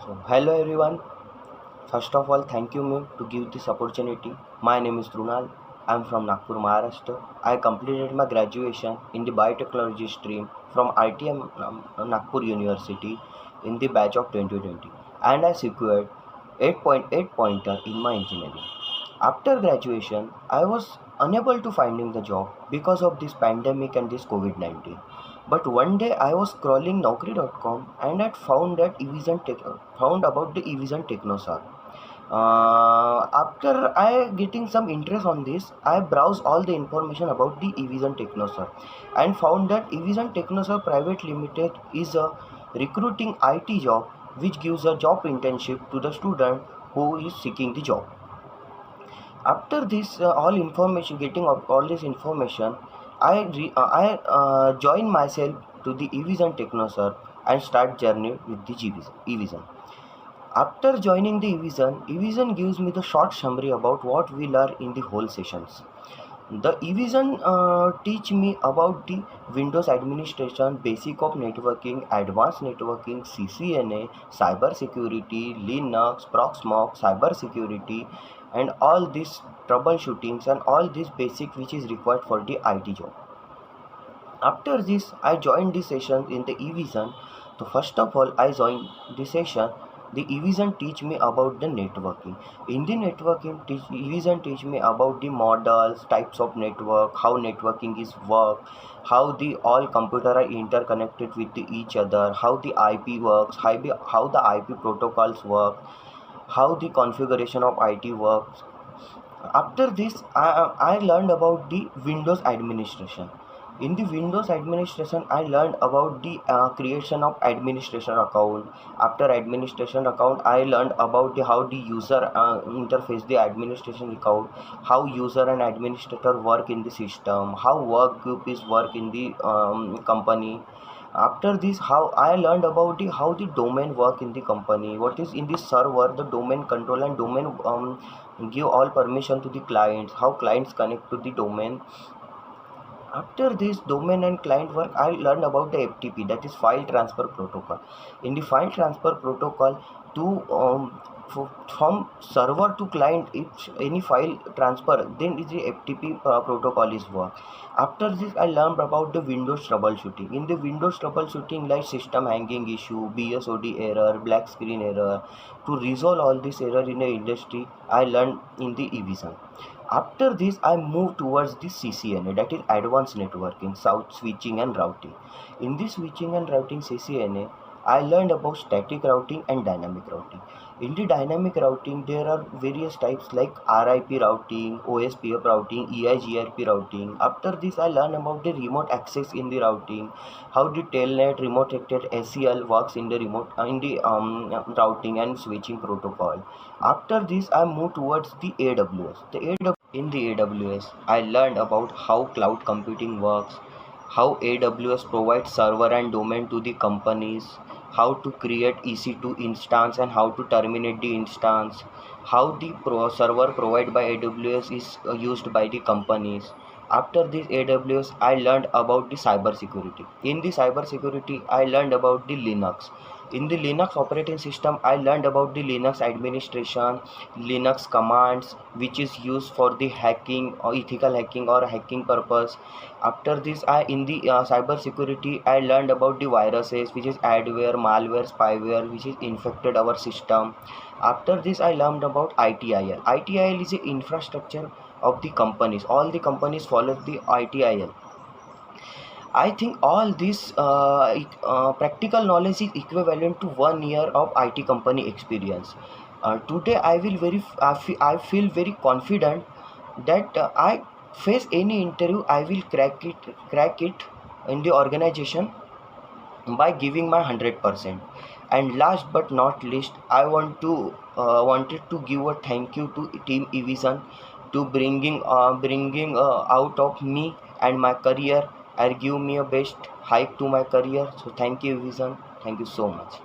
So, hello everyone. First of all, thank you me to give this opportunity. My name is Trunal. I'm from Nagpur, Maharashtra. I completed my graduation in the biotechnology stream from ITM Nagpur University in the batch of 2020, and I secured 8.8 pointer in my engineering. After graduation, I was unable to finding the job because of this pandemic and this COVID-19. But one day I was scrolling Naukri.com and I found about the Evision Technosar. After I getting some interest on this, I browsed all the information about the Evision Technosar and found that Evision Technosar Private Limited is a recruiting IT job which gives a job internship to the student who is seeking the job. After this all information, getting of all this information, I join myself to the Evision Technosur and start journey with the Evision. After joining the Evision gives me the short summary about what we learn in the whole sessions. The Evision teach me about the Windows administration, basic of networking, advanced networking, CCNA, cyber security, Linux, Proxmox, cyber security, and all these troubleshootings and all these basic which is required for the IT job. After this, I joined the session in the Evision. So first of all, I joined the session. The Evision teach me about the networking. In the networking, Evision teach me about the models, types of network, how networking is work, how the all computer are interconnected with each other, how the IP works, how the IP protocols work, how the configuration of IT works. After this, I learned about the Windows administration. In the Windows administration, I learned about the creation of administration account. After administration account, I learned about how the user interface the administration account, how user and administrator work in the system, how work group is work in the company. After this, how I learned about how the domain work in the company, what is in the server, the domain control and domain give all permission to the clients, how clients connect to the domain. After this domain and client work, I learned about the FTP, that is file transfer protocol. In the file transfer protocol, to from server to client, if any file transfer, then is the FTP protocol is work. After this, I learned about the Windows troubleshooting. In the Windows troubleshooting, like system hanging issue, BSOD error, black screen error, to resolve all this error in the industry, I learned in the Evision. After this, I moved towards the CCNA, that is Advanced Networking, South Switching and Routing. In this switching and routing CCNA, I learned about static routing and dynamic routing. In the dynamic routing, there are various types like RIP routing, OSPF routing, EIGRP routing. After this, I learned about the remote access in the routing, how the telnet, remote acted SCL works in the routing and switching protocol. After this, I moved towards the AWS. In the AWS, I learned about how cloud computing works, how AWS provides server and domain to the companies, how to create EC2 instance and how to terminate the instance, how the server provided by AWS is used by the companies. After this AWS, I learned about the cyber security. In the cyber security, I learned about the Linux. In the Linux operating system, I learned about the Linux administration, Linux commands, which is used for the hacking or ethical hacking or hacking purpose. After this, in the cyber security, I learned about the viruses, which is adware, malware, spyware, which is infected our system. After this, I learned about ITIL. ITIL is the infrastructure of the companies. All the companies follow the ITIL. I think all this practical knowledge is equivalent to 1 year of IT company experience. Today, I feel very confident that I face any interview, I will crack it in the organization by giving my 100%. And last but not least, I wanted to give a thank you to Team Evision to bringing out of me and my career and give me a best hike to my career. So thank you, Evision. Thank you so much.